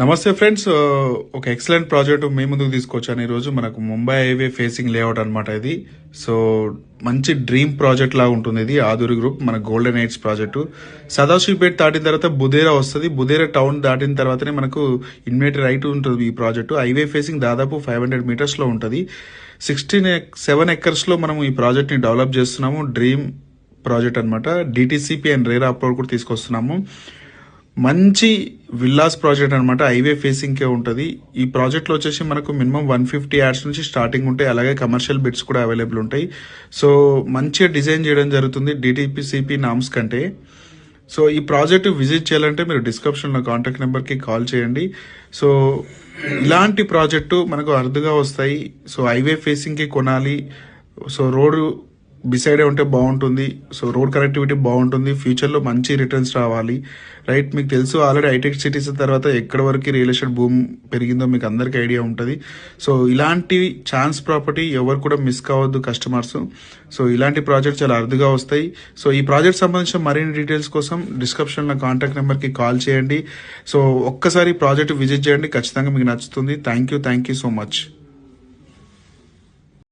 నమస్తే ఫ్రెండ్స్, ఒక excellent project మీ ముందుకు తీసుకొచ్చాను ఈరోజు. మనకు ముంబై హైవే ఫేసింగ్ లేఅవుట్ అనమాట ఇది. సో మంచి డ్రీమ్ ప్రాజెక్ట్ లాగా ఉంటుంది ఇది. ఆదూరి గ్రూప్ మన గోల్డెన్ ఎయిడ్స్ ప్రాజెక్టు. సదాశివపేట దాటిన తర్వాత బుదేరా వస్తుంది. బుదేరా టౌన్ దాటిన తర్వాతనే మనకు ఇన్వేటర్ రైట్ ఉంటుంది ఈ ప్రాజెక్టు. హైవే ఫేసింగ్ దాదాపు 500 మీటర్స్లో ఉంటుంది. 7 ఎకర్స్లో మనం ఈ ప్రాజెక్ట్ని డెవలప్ చేస్తున్నాము. డ్రీమ్ ప్రాజెక్ట్ అనమాట. డిటిసిపి అండ్ రేరా అప్రూవల్ కూడా తీసుకొస్తున్నాము. మంచి విల్లాస్ ప్రాజెక్ట్ అనమాట. హైవే ఫేసింగ్కే ఉంటుంది. ఈ ప్రాజెక్ట్లో వచ్చేసి మనకు మినిమం 150 యాడ్స్ నుంచి స్టార్టింగ్ ఉంటాయి. అలాగే కమర్షియల్ బిట్స్ కూడా అవైలబుల్ ఉంటాయి. సో మంచిగా డిజైన్ చేయడం జరుగుతుంది డిటిసిపి నామ్స్ కంటే. సో ఈ ప్రాజెక్ట్ విజిట్ చేయాలంటే మీరు డిస్క్రిప్షన్లో కాంటాక్ట్ నెంబర్కి కాల్ చేయండి. సో ఇలాంటి ప్రాజెక్టు మనకు అరుదుగా వస్తాయి. సో హైవే ఫేసింగ్కి కొనాలి. సో రోడ్డు బిసైడే ఉంటే బాగుంటుంది. సో రోడ్ కనెక్టివిటీ బాగుంటుంది. ఫ్యూచర్లో మంచి రిటర్న్స్ రావాలి. రైట్, మీకు తెలుసు ఆల్రెడీ హైటెక్ సిటీస్ తర్వాత ఎక్కడి వరకు రియల్ ఎస్టేట్ భూమి పెరిగిందో మీకు అందరికీ ఐడియా ఉంటుంది. సో ఇలాంటి ఛాన్స్ ప్రాపర్టీ ఎవరు కూడా మిస్ కావద్దు కస్టమర్స్. సో ఇలాంటి ప్రాజెక్ట్ చాలా అరుదుగా వస్తాయి. సో ఈ ప్రాజెక్ట్ సంబంధించిన మరిన్ని డీటెయిల్స్ కోసం డిస్క్రిప్షన్లో కాంటాక్ట్ నెంబర్కి కాల్ చేయండి. సో ఒక్కసారి ప్రాజెక్ట్ విజిట్ చేయండి, ఖచ్చితంగా మీకు నచ్చుతుంది. Thank you so much.